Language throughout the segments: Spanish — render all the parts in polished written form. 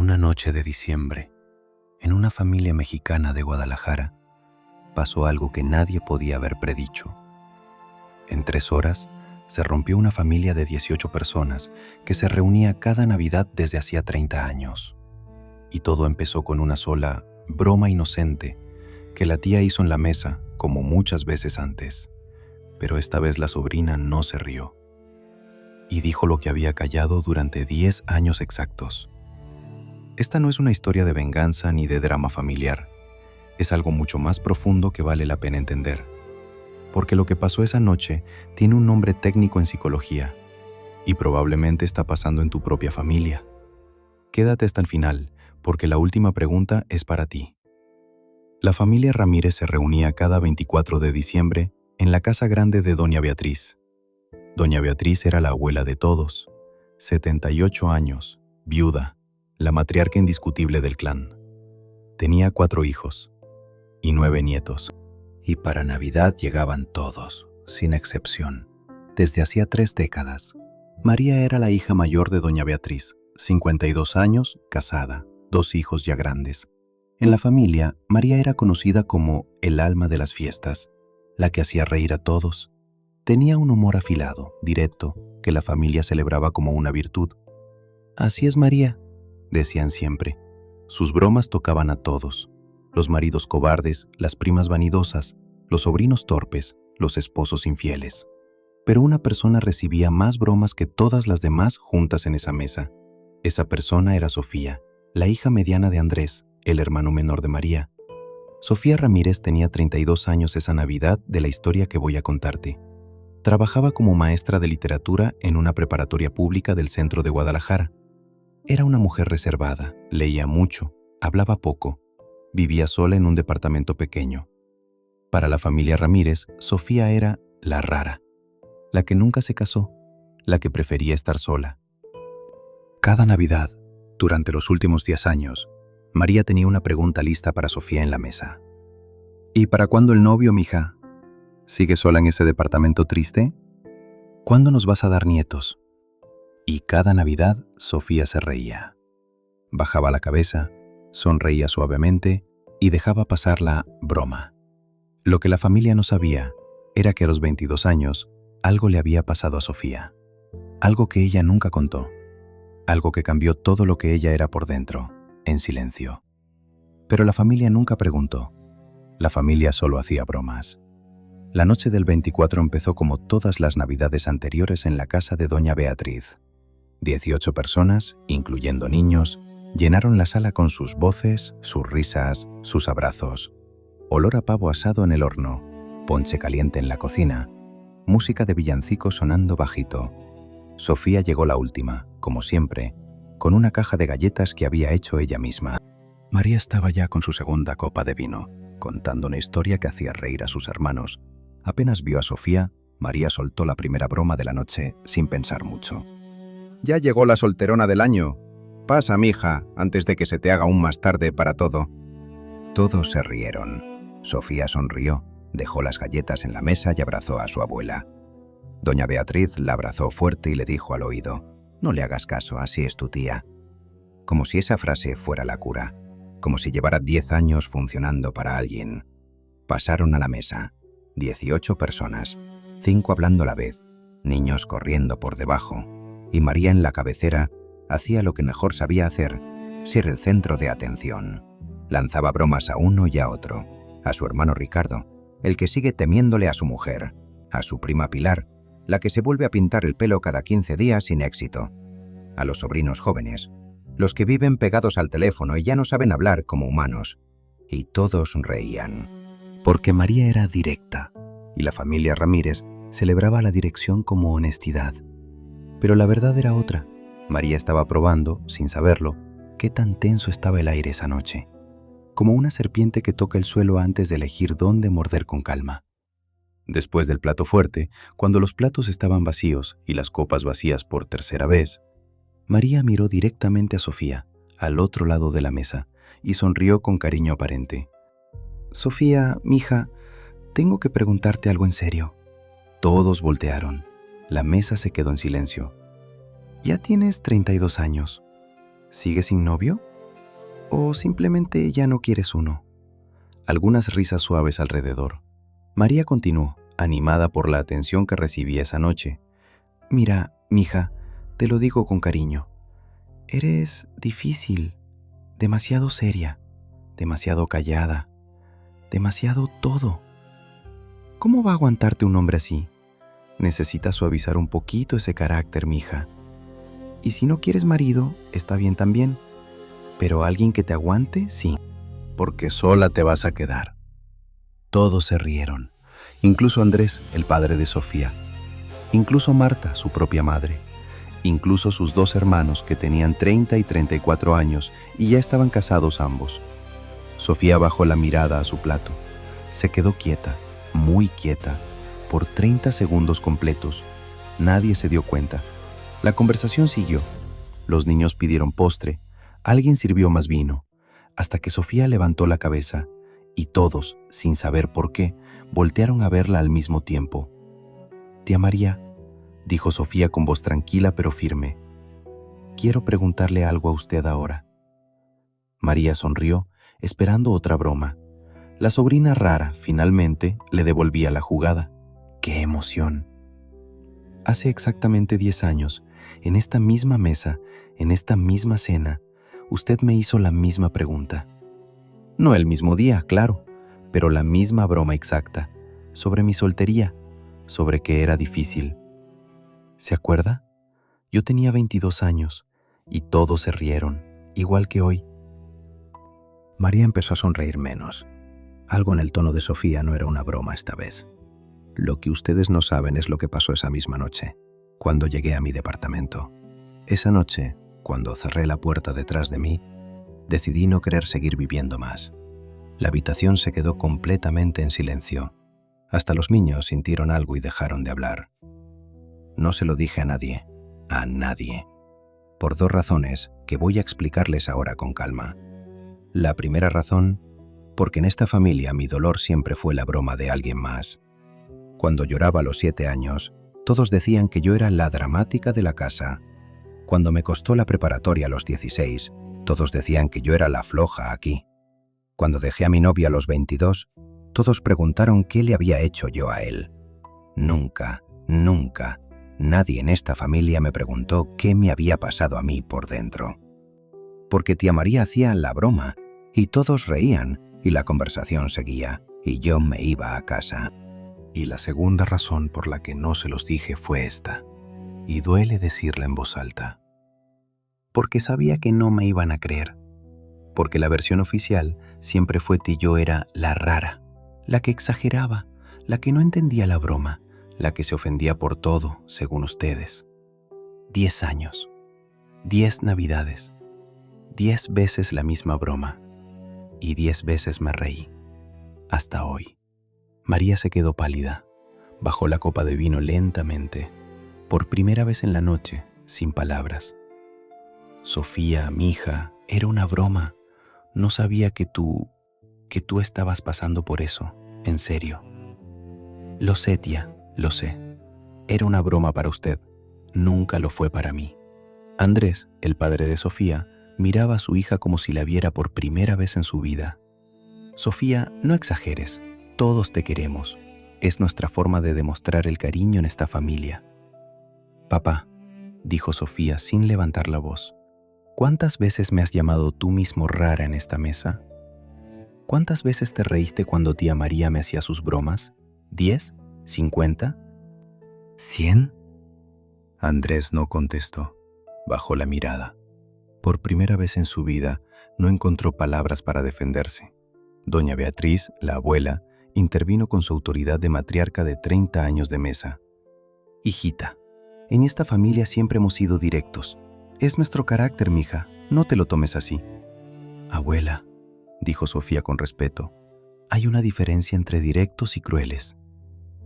Una noche de diciembre, en una familia mexicana de Guadalajara, pasó algo que nadie podía haber predicho. En 3 horas, se rompió una familia de 18 personas que se reunía cada Navidad desde hacía 30 años. Y todo empezó con una sola broma inocente que la tía hizo en la mesa, como muchas veces antes. Pero esta vez la sobrina no se rió y dijo lo que había callado durante 10 años exactos. Esta no es una historia de venganza ni de drama familiar. Es algo mucho más profundo que vale la pena entender. Porque lo que pasó esa noche tiene un nombre técnico en psicología y probablemente está pasando en tu propia familia. Quédate hasta el final, porque la última pregunta es para ti. La familia Ramírez se reunía cada 24 de diciembre en la casa grande de Doña Beatriz. Doña Beatriz era la abuela de todos, 78 años, viuda, la matriarca indiscutible del clan. Tenía 4 hijos y 9 nietos. Y para Navidad llegaban todos, sin excepción, desde hacía 3 décadas. María era la hija mayor de Doña Beatriz, 52 años, casada, 2 hijos ya grandes. En la familia, María era conocida como el alma de las fiestas, la que hacía reír a todos. Tenía un humor afilado, directo, que la familia celebraba como una virtud. «Así es María», decían siempre. Sus bromas tocaban a todos. Los maridos cobardes, las primas vanidosas, los sobrinos torpes, los esposos infieles. Pero una persona recibía más bromas que todas las demás juntas en esa mesa. Esa persona era Sofía, la hija mediana de Andrés, el hermano menor de María. Sofía Ramírez tenía 32 años esa Navidad de la historia que voy a contarte. Trabajaba como maestra de literatura en una preparatoria pública del centro de Guadalajara. Era una mujer reservada, leía mucho, hablaba poco. Vivía sola en un departamento pequeño. Para la familia Ramírez, Sofía era la rara, la que nunca se casó, la que prefería estar sola. Cada Navidad, durante los últimos 10 años, María tenía una pregunta lista para Sofía en la mesa. ¿Y para cuándo el novio, mija? ¿Sigues sola en ese departamento triste? ¿Cuándo nos vas a dar nietos? Y cada Navidad, Sofía se reía. Bajaba la cabeza, sonreía suavemente y dejaba pasar la broma. Lo que la familia no sabía era que a los 22 años algo le había pasado a Sofía. Algo que ella nunca contó. Algo que cambió todo lo que ella era por dentro, en silencio. Pero la familia nunca preguntó. La familia solo hacía bromas. La noche del 24 empezó como todas las Navidades anteriores en la casa de Doña Beatriz. 18 personas, incluyendo niños, llenaron la sala con sus voces, sus risas, sus abrazos. Olor a pavo asado en el horno, ponche caliente en la cocina, música de villancicos sonando bajito. Sofía llegó la última, como siempre, con una caja de galletas que había hecho ella misma. María estaba ya con su segunda copa de vino, contando una historia que hacía reír a sus hermanos. Apenas vio a Sofía, María soltó la primera broma de la noche sin pensar mucho. «Ya llegó la solterona del año. Pasa, mija, antes de que se te haga aún más tarde para todo». Todos se rieron. Sofía sonrió, dejó las galletas en la mesa y abrazó a su abuela. Doña Beatriz la abrazó fuerte y le dijo al oído: «No le hagas caso, así es tu tía». Como si esa frase fuera la cura, como si llevara 10 años funcionando para alguien. Pasaron a la mesa. 18 personas, 5 hablando a la vez, niños corriendo por debajo, y María en la cabecera hacía lo que mejor sabía hacer, ser el centro de atención. Lanzaba bromas a uno y a otro, a su hermano Ricardo, el que sigue temiéndole a su mujer, a su prima Pilar, la que se vuelve a pintar el pelo cada 15 días sin éxito, a los sobrinos jóvenes, los que viven pegados al teléfono y ya no saben hablar como humanos. Y todos reían. Porque María era directa, y la familia Ramírez celebraba la dirección como honestidad. Pero la verdad era otra. María estaba probando, sin saberlo, qué tan tenso estaba el aire esa noche. Como una serpiente que toca el suelo antes de elegir dónde morder con calma. Después del plato fuerte, cuando los platos estaban vacíos y las copas vacías por tercera vez, María miró directamente a Sofía, al otro lado de la mesa, y sonrió con cariño aparente. «Sofía, mija, tengo que preguntarte algo en serio». Todos voltearon. La mesa se quedó en silencio. «Ya tienes 32 años. ¿Sigues sin novio?», ¿O simplemente ya no quieres uno? Algunas risas suaves alrededor. María continuó, animada por la atención que recibía esa noche. Mira, mija, te lo digo con cariño. Eres difícil, demasiado seria, demasiado callada, demasiado todo. ¿Cómo va a aguantarte un hombre así? Necesitas suavizar un poquito ese carácter, mija. Y si no quieres marido, está bien también. Pero alguien que te aguante, sí. Porque sola te vas a quedar. Todos se rieron. Incluso Andrés, el padre de Sofía. Incluso Marta, su propia madre. Incluso sus dos hermanos, que tenían 30 y 34 años y ya estaban casados ambos. Sofía bajó la mirada a su plato. Se quedó quieta, muy quieta, por 30 segundos completos. Nadie se dio cuenta. La conversación siguió. Los niños pidieron postre. Alguien sirvió más vino, hasta que Sofía levantó la cabeza y todos, sin saber por qué, voltearon a verla al mismo tiempo. «Tía María», dijo Sofía con voz tranquila pero firme, «quiero preguntarle algo a usted ahora». María sonrió, esperando otra broma. La sobrina rara, finalmente, le devolvía la jugada. ¡Qué emoción! Hace exactamente 10 años, en esta misma mesa, en esta misma cena, usted me hizo la misma pregunta. No el mismo día, claro, pero la misma broma exacta, sobre mi soltería, sobre que era difícil. ¿Se acuerda? Yo tenía 22 años y todos se rieron, igual que hoy. María empezó a sonreír menos. Algo en el tono de Sofía no era una broma esta vez. Lo que ustedes no saben es lo que pasó esa misma noche, cuando llegué a mi departamento. Esa noche, cuando cerré la puerta detrás de mí, decidí no querer seguir viviendo más. La habitación se quedó completamente en silencio. Hasta los niños sintieron algo y dejaron de hablar. No se lo dije a nadie, por 2 razones que voy a explicarles ahora con calma. La primera razón, porque en esta familia mi dolor siempre fue la broma de alguien más. Cuando lloraba a los 7 años, todos decían que yo era la dramática de la casa. Cuando me costó la preparatoria a los 16, todos decían que yo era la floja aquí. Cuando dejé a mi novia a los 22, todos preguntaron qué le había hecho yo a él. Nunca, nadie en esta familia me preguntó qué me había pasado a mí por dentro. Porque tía María hacía la broma, y todos reían, y la conversación seguía, y yo me iba a casa. Y la segunda razón por la que no se los dije fue esta, y duele decirla en voz alta. Porque sabía que no me iban a creer. Porque la versión oficial siempre fue que yo era la rara, la que exageraba, la que no entendía la broma, la que se ofendía por todo, según ustedes. 10 años, 10 navidades, 10 veces la misma broma, y 10 veces me reí. Hasta hoy. María se quedó pálida, bajó la copa de vino lentamente, por primera vez en la noche, sin palabras. Sofía, mi hija, era una broma. No sabía que tú estabas pasando por eso, en serio. Lo sé, tía, lo sé. Era una broma para usted, nunca lo fue para mí. Andrés, el padre de Sofía, miraba a su hija como si la viera por primera vez en su vida. Sofía, no exageres, todos te queremos. Es nuestra forma de demostrar el cariño en esta familia. Papá, dijo Sofía sin levantar la voz, ¿cuántas veces me has llamado tú mismo rara en esta mesa? ¿Cuántas veces te reíste cuando tía María me hacía sus bromas? ¿10? ¿50? ¿100? Andrés no contestó. Bajó la mirada. Por primera vez en su vida, no encontró palabras para defenderse. Doña Beatriz, la abuela, intervino con su autoridad de matriarca de 30 años de mesa. Hijita, en esta familia siempre hemos sido directos. Es nuestro carácter, mija, no te lo tomes así. Abuela, dijo Sofía con respeto, hay una diferencia entre directos y crueles.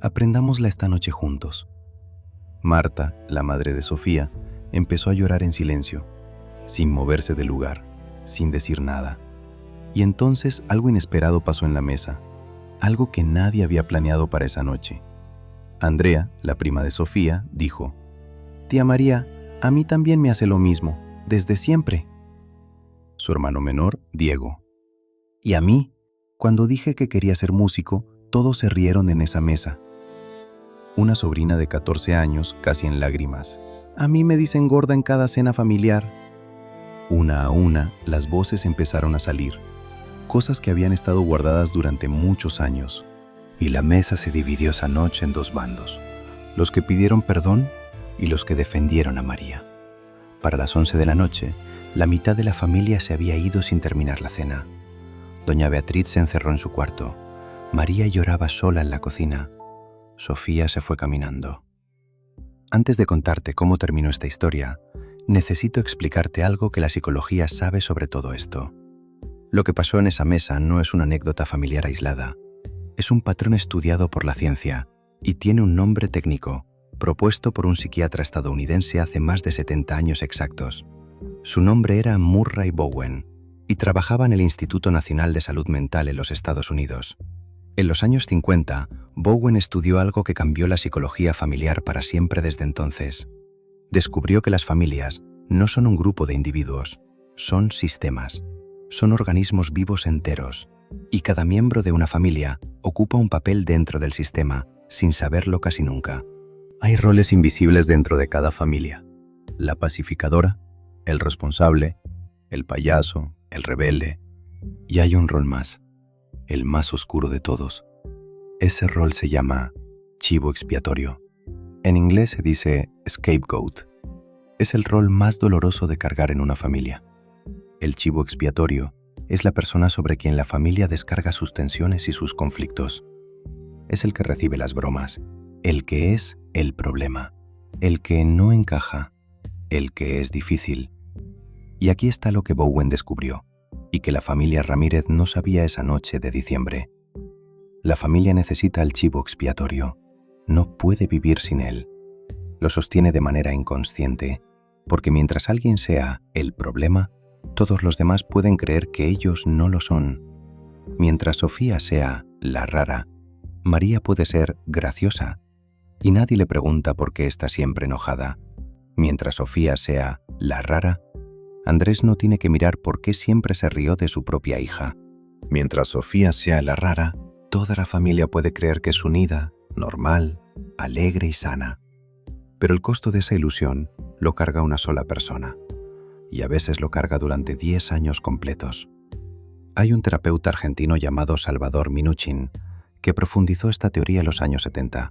Aprendámosla esta noche juntos. Marta, la madre de Sofía, empezó a llorar en silencio, sin moverse del lugar, sin decir nada. Y entonces algo inesperado pasó en la mesa, algo que nadie había planeado para esa noche. Andrea, la prima de Sofía, dijo, «Tía María, a mí también me hace lo mismo, desde siempre». su hermano menor, Diego. Y a mí, cuando dije que quería ser músico, todos se rieron en esa mesa. Una sobrina de 14 años, casi en lágrimas. A mí me dicen gorda en cada cena familiar. Una a una, las voces empezaron a salir, cosas que habían estado guardadas durante muchos años. Y la mesa se dividió esa noche en dos bandos, los que pidieron perdón y los que defendieron a María. Para las 11 de la noche, la mitad de la familia se había ido sin terminar la cena. Doña Beatriz se encerró en su cuarto. María lloraba sola en la cocina. Sofía se fue caminando. Antes de contarte cómo terminó esta historia, necesito explicarte algo que la psicología sabe sobre todo esto. Lo que pasó en esa mesa no es una anécdota familiar aislada. Es un patrón estudiado por la ciencia y tiene un nombre técnico, propuesto por un psiquiatra estadounidense hace más de 70 años exactos. Su nombre era Murray Bowen y trabajaba en el Instituto Nacional de Salud Mental en los Estados Unidos. En los años 50, Bowen estudió algo que cambió la psicología familiar para siempre desde entonces. Descubrió que las familias no son un grupo de individuos, son sistemas, son organismos vivos enteros, y cada miembro de una familia ocupa un papel dentro del sistema, sin saberlo casi nunca. Hay roles invisibles dentro de cada familia. La pacificadora, el responsable, el payaso, el rebelde. Y hay un rol más, el más oscuro de todos. Ese rol se llama chivo expiatorio. En inglés se dice scapegoat. Es el rol más doloroso de cargar en una familia. El chivo expiatorio es la persona sobre quien la familia descarga sus tensiones y sus conflictos. Es el que recibe las bromas, el que es el problema, el que no encaja, el que es difícil. Y aquí está lo que Bowen descubrió, y que la familia Ramírez no sabía esa noche de diciembre. La familia necesita al chivo expiatorio. No puede vivir sin él. Lo sostiene de manera inconsciente, porque mientras alguien sea el problema, todos los demás pueden creer que ellos no lo son. Mientras Sofía sea la rara, María puede ser graciosa, y nadie le pregunta por qué está siempre enojada. Mientras Sofía sea la rara, Andrés no tiene que mirar por qué siempre se rió de su propia hija. Mientras Sofía sea la rara, toda la familia puede creer que es unida, normal, alegre y sana. Pero el costo de esa ilusión lo carga una sola persona, y a veces lo carga durante 10 años completos. Hay un terapeuta argentino llamado Salvador Minuchin que profundizó esta teoría en los años 70.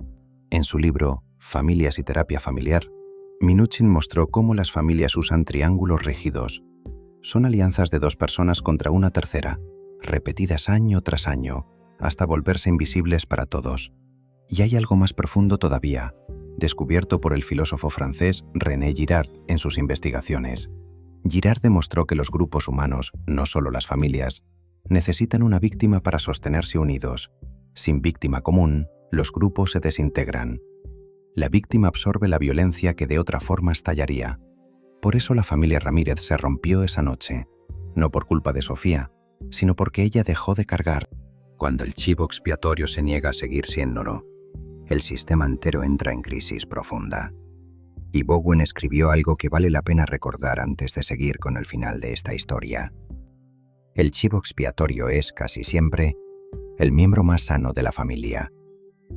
En su libro Familias y terapia familiar, Minuchin mostró cómo las familias usan triángulos rígidos. Son alianzas de dos personas contra una tercera, repetidas año tras año, hasta volverse invisibles para todos. Y hay algo más profundo todavía, descubierto por el filósofo francés René Girard en sus investigaciones. Girard demostró que los grupos humanos, no solo las familias, necesitan una víctima para sostenerse unidos. Sin víctima común, los grupos se desintegran. La víctima absorbe la violencia que de otra forma estallaría. Por eso la familia Ramírez se rompió esa noche, no por culpa de Sofía, sino porque ella dejó de cargar. Cuando el chivo expiatorio se niega a seguir siéndolo, el sistema entero entra en crisis profunda. Y Bowen escribió algo que vale la pena recordar antes de seguir con el final de esta historia. El chivo expiatorio es, casi siempre, el miembro más sano de la familia.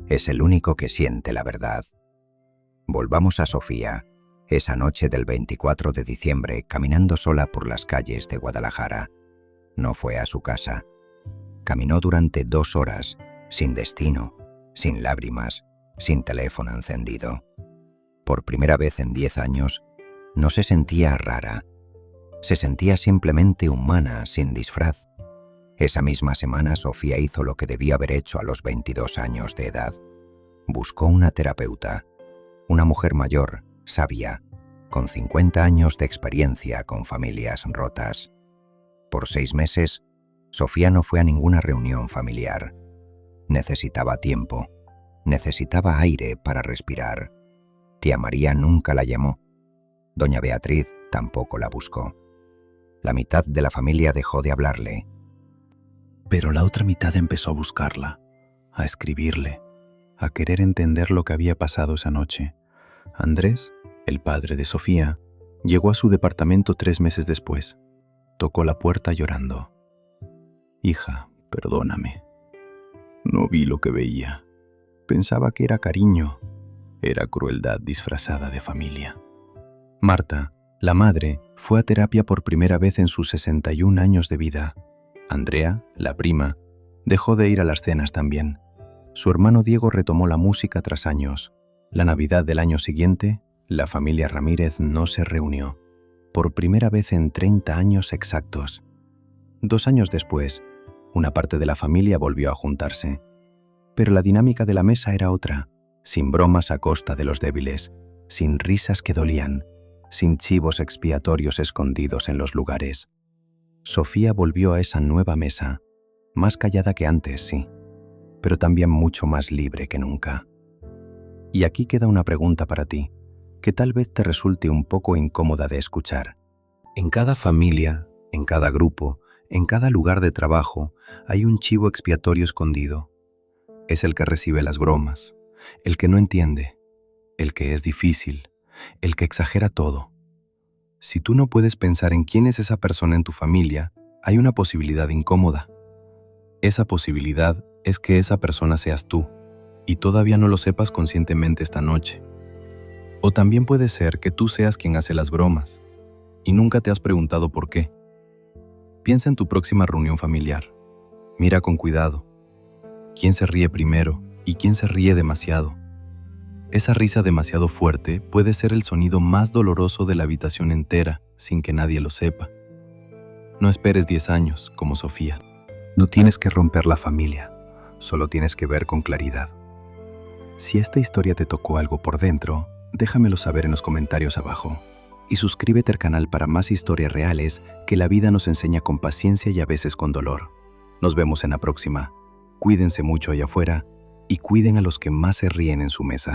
Es el único que siente la verdad. Volvamos a Sofía, esa noche del 24 de diciembre, caminando sola por las calles de Guadalajara. No fue a su casa. Caminó durante 2 horas, sin destino, sin lágrimas, sin teléfono encendido. Por primera vez en 10 años, no se sentía rara. Se sentía simplemente humana, sin disfraz. Esa misma semana, Sofía hizo lo que debía haber hecho a los 22 años de edad. Buscó una terapeuta, una mujer mayor, sabia, con 50 años de experiencia con familias rotas. Por 6 meses, Sofía no fue a ninguna reunión familiar. Necesitaba tiempo, necesitaba aire para respirar. Tía María nunca la llamó. Doña Beatriz tampoco la buscó. La mitad de la familia dejó de hablarle. Pero la otra mitad empezó a buscarla, a escribirle, a querer entender lo que había pasado esa noche. Andrés, el padre de Sofía, llegó a su departamento 3 meses después. tocó la puerta llorando. Hija, perdóname. No vi lo que veía. Pensaba que era cariño. Era crueldad disfrazada de familia. Marta, la madre, fue a terapia por primera vez en sus 61 años de vida. Andrea, la prima, dejó de ir a las cenas también. Su hermano Diego retomó la música tras años. La Navidad del año siguiente, la familia Ramírez no se reunió. Por primera vez en 30 años exactos. 2 años después, una parte de la familia volvió a juntarse. Pero la dinámica de la mesa era otra, sin bromas a costa de los débiles, sin risas que dolían, sin chivos expiatorios escondidos en los lugares. Sofía volvió a esa nueva mesa, más callada que antes, sí, pero también mucho más libre que nunca. Y aquí queda una pregunta para ti, que tal vez te resulte un poco incómoda de escuchar. En cada familia, en cada grupo, en cada lugar de trabajo, hay un chivo expiatorio escondido. Es el que recibe las bromas, el que no entiende, el que es difícil, el que exagera todo. Si tú no puedes pensar en quién es esa persona en tu familia, hay una posibilidad incómoda. Esa posibilidad es que esa persona seas tú, y todavía no lo sepas conscientemente esta noche. O también puede ser que tú seas quien hace las bromas, y nunca te has preguntado por qué. Piensa en tu próxima reunión familiar. Mira con cuidado. ¿Quién se ríe primero y quién se ríe demasiado? Esa risa demasiado fuerte puede ser el sonido más doloroso de la habitación entera sin que nadie lo sepa. No esperes 10 años, como Sofía. No tienes que romper la familia, solo tienes que ver con claridad. Si esta historia te tocó algo por dentro, déjamelo saber en los comentarios abajo. Y suscríbete al canal para más historias reales que la vida nos enseña con paciencia y a veces con dolor. Nos vemos en la próxima. Cuídense mucho allá afuera y cuiden a los que más se ríen en su mesa.